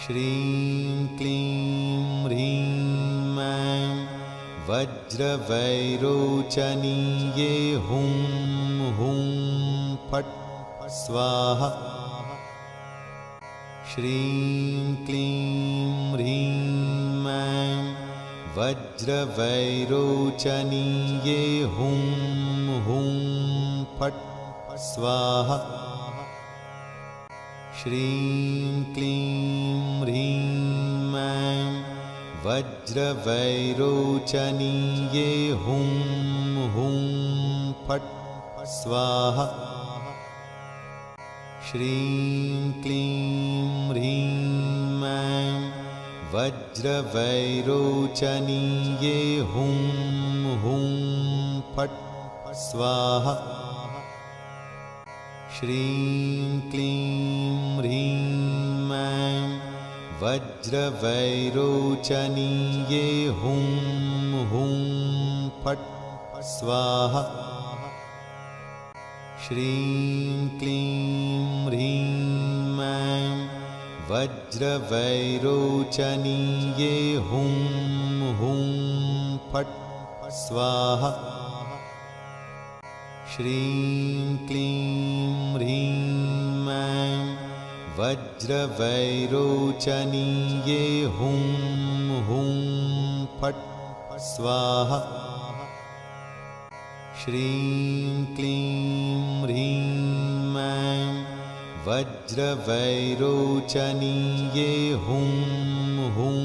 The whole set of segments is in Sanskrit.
श्रीं क्लीं ह्रीं ऐं वज्रवैरोचनीये हुं हुं फट् स्वाहा। श्रीं क्लीं ह्रीं ऐं वज्रवैरोचनीये हुं हुं फट् स्वाहा। श्रीं क्लीं ह्रीं ऐं वज्रवैरोचनीये हुं हुं फट् स्वाहा। श्रीं क्लीं ह्रीं ऐं वज्रवैरोचनीये हुं हुं फट् स्वाहा। श्रीं क्लीं ह्रीं ऐं वज्रवैरोचनीये हुं हुं फट् स्वाहा। श्रीं क्लीं ह्रीं ऐं वज्रवैरोचनीये हुं हुं फट् स्वाहा। श्रीं क्लीं ह्रीं ऐं वज्रवैरोचनीये हुं हुं फट् स्वाहा। श्रीं क्लीं ह्रीं ऐं वज्रवैरोचनीये हुं हुं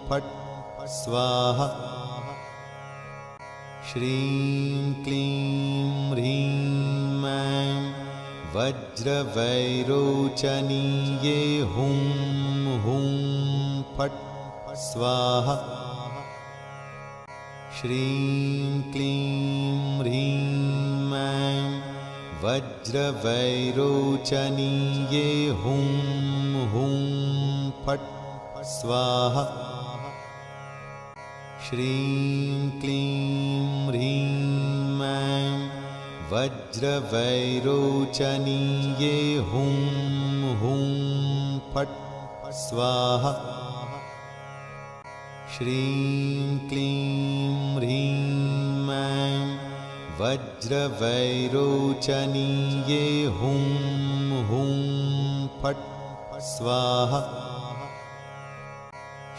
फट् स्वाहा। श्रीं क्लीं ह्रीं ऐं वज्रवैरोचनीये हुं हुं फट् स्वाहा। श्रीं क्लीं ह्रीं ऐं वज्रवैरोचनीये हुं हुं फट् स्वाहा। श्रीं क्लीं ह्रीं ऐं वज्रवैरोचनीये हुं हुं फट् स्वाहा। श्रीं क्लीं ह्रीं ऐं वज्रवैरोचनीये हुं हुं फट् स्वाहा।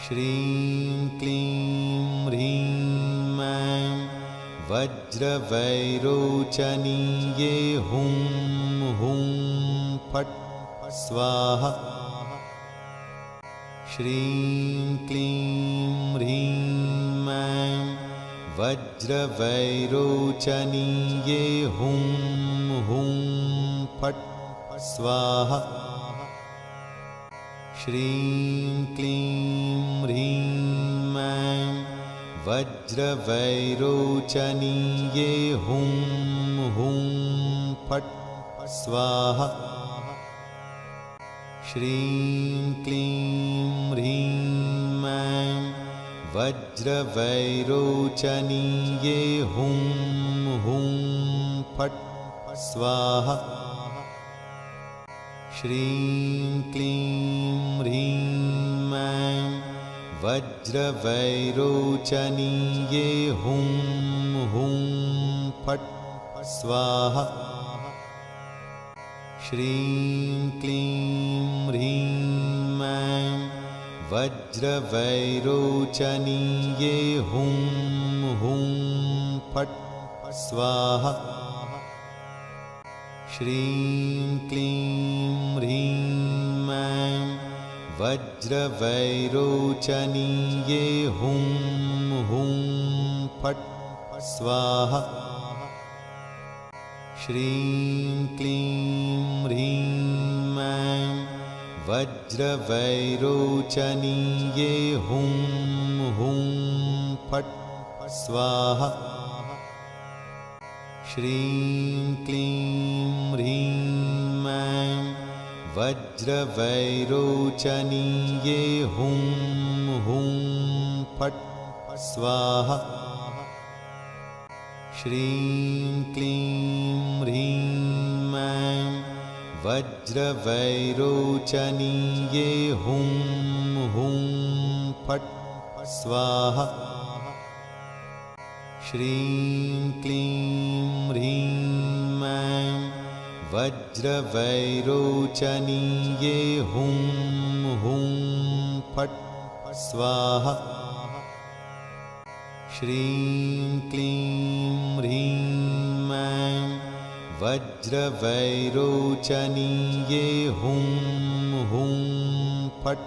श्रीं क्लीं ह्रीं ऐं वज्रवैरोचनीये हुं हुं फट् स्वाहा। श्रीं क्लीं ह्रीं ऐं वज्रवैरोचनीये हुं हुं फट् स्वाहा। श्रीं क्लीं ह्रीं ऐं वज्रवैरोचनीये हुं हुं फट् स्वाहा। श्रीं क्लीं ह्रीं ऐं वज्रवैरोचनीये हुं हुं फट् स्वाहा। श्रीं क्लीं ह्रीं ऐं वज्रवैरोचनीये हुं हुं फट् स्वाहा। श्रीं क्लीं ह्रीं ऐं वज्रवैरोचनीये हुं हुं फट् स्वाहा। श्रीं क्लीं ह्रीं ऐं वज्रवैरोचनीये हुं हुं फट् स्वाहा। श्रीं क्लीं ह्रीं ऐं वज्रवैरोचनीये हुं हुं फट् स्वाहा। श्रीं क्लीं ह्रीं ऐं वज्रवैरोचनीये हुं हुं फट् स्वाहा। श्रीं क्लीं ह्रीं ऐं वज्रवैरोचनीये हुं फट् स्वाहा श्रीं क्लीं ह्रीं ऐं वज्रवैरोचनीये हुं हुं फट् स्वाहा श्रीं क्लीं ह्रीं ऐं वज्रवैरोचनीये हुं हुं फट्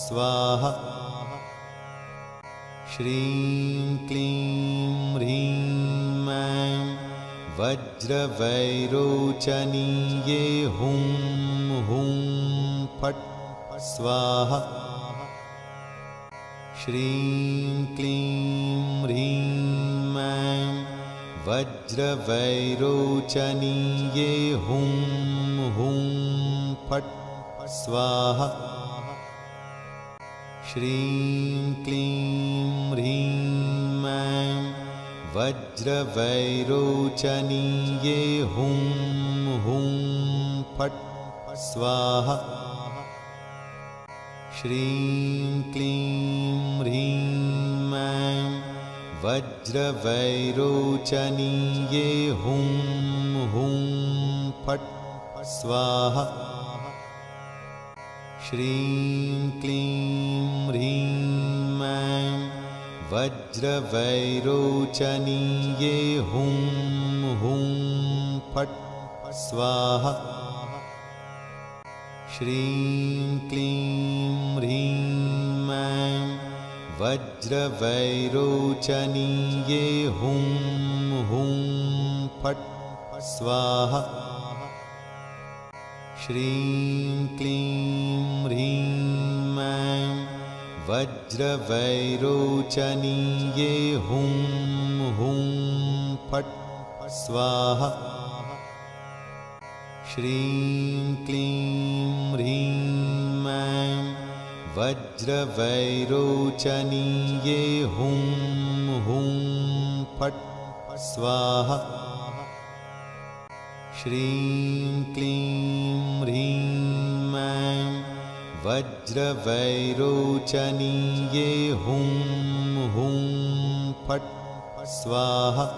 स्वाहा श्रीं क्लीं ह्रीं ऐं वज्रवैरोचनीये हुं हुं फट् स्वाहा श्रीं क्लीं ह्रीं ऐं वज्रवैरोचनीये हुं हुं फट् स्वाहा श्रीं क्लीं ह्रीं ऐं वज्रवैरोचनीये हुं हुं फट् स्वाहा श्रीं क्लीं ह्रीं ऐं वज्रवैरोचनीये हुं हुं फट् स्वाहा श्रीं क्लीं ह्रीं ऐं वज्रवैरोचनीये हुं हुं फट् स्वाहा श्रीं क्लीं ह्रीं ऐं वज्रवैरोचनीये हुं हुं फट् स्वाहा श्रीं क्लीं ह्रीं ऐं वज्रवैरोचनीये हुं हुं फट् स्वाहा श्रीं क्लीं ह्रीं ऐं वज्रवैरोचनीये हुं हुं फट् स्वाहा श्रीं क्लीं ह्रीं ऐं वज्रवैरोचनीये हुं हुं फट् स्वाहा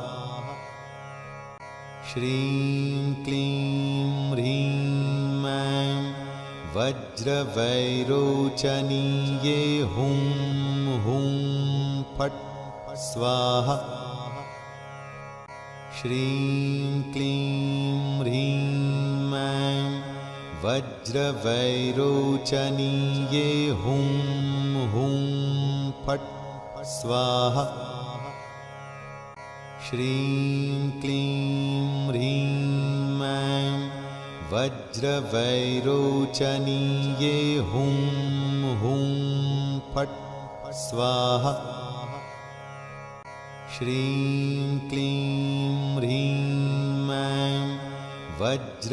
श्रीं क्लीं ह्रीं ऐं वज्रवैरोचनीये हुं हुं फट् स्वाहा श्रीं क्लीं ह्रीं ऐं वज्रवैरोचनीये हुं हुं फट् स्वाहा श्रीं क्लीं ह्रीं ऐं वज्रवैरोचनीये हुं हुं फट् स्वाहा श्रीं क्लीं ह्रीं ऐं वज्रवैरोचनीये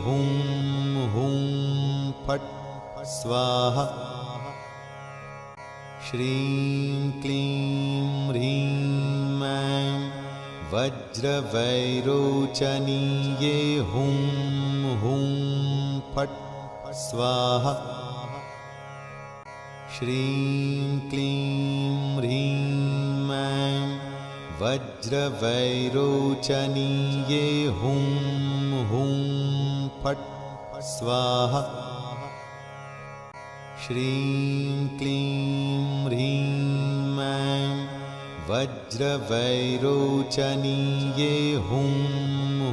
हुं हुं फट् स्वाहा श्रीं क्लीं ह्रीं ऐं वज्रवैरोचनीये हुं हुं फट् स्वाहा श्रीं क्लीं ह्रीं ऐं वज्रवैरोचनीये हुं हुं फट् स्वाहा श्रीं क्लीं ह्रीं ऐं वज्रवैरोचनीये हुं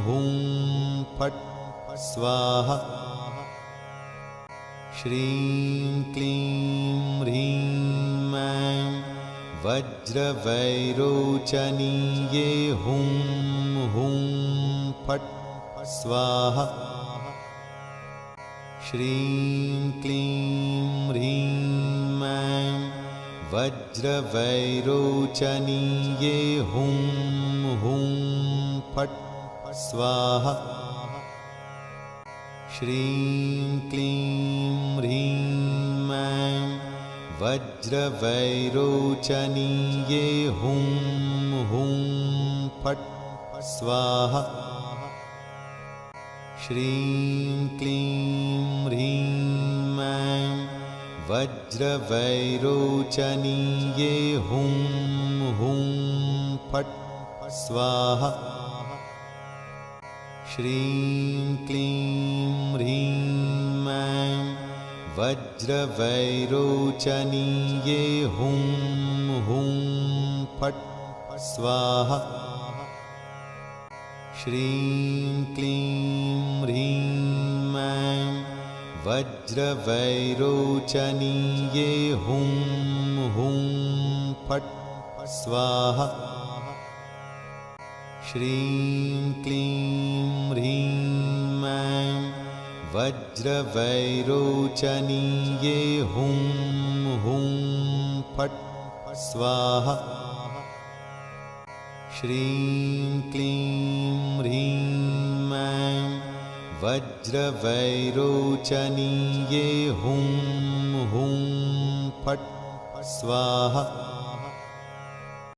हुं फट् स्वाहा श्रीं क्लीं ह्रीं ऐं वज्रवैरोचनीये हुं हुं फट् स्वाहा श्रीं क्लीं ह्रीं ऐं वज्रवैरोचनीये हुं हुं फट् स्वाहा श्रीं क्लीं ह्रीं ऐं वज्रवैरोचनीये हुं हुं फट् स्वाहा श्रीं क्लीं ह्रीं ऐं वज्रवैरोचनीये हुं हुं फट् स्वाहा श्रीं क्लीं ह्रीं ऐं वज्रवैरोचनीये हुं हुं फट् स्वाहा श्रीं क्लीं ह्रीं ऐं वज्रवैरोचनीये हुं हुं फट् स्वाहा श्रीं क्लीं ह्रीं ऐं वज्रवैरोचनीये हुं हुं फट् स्वाहा श्रीं क्लीं ह्रीं ऐं वज्रवैरोचनीये हुं हुं फट् स्वाहा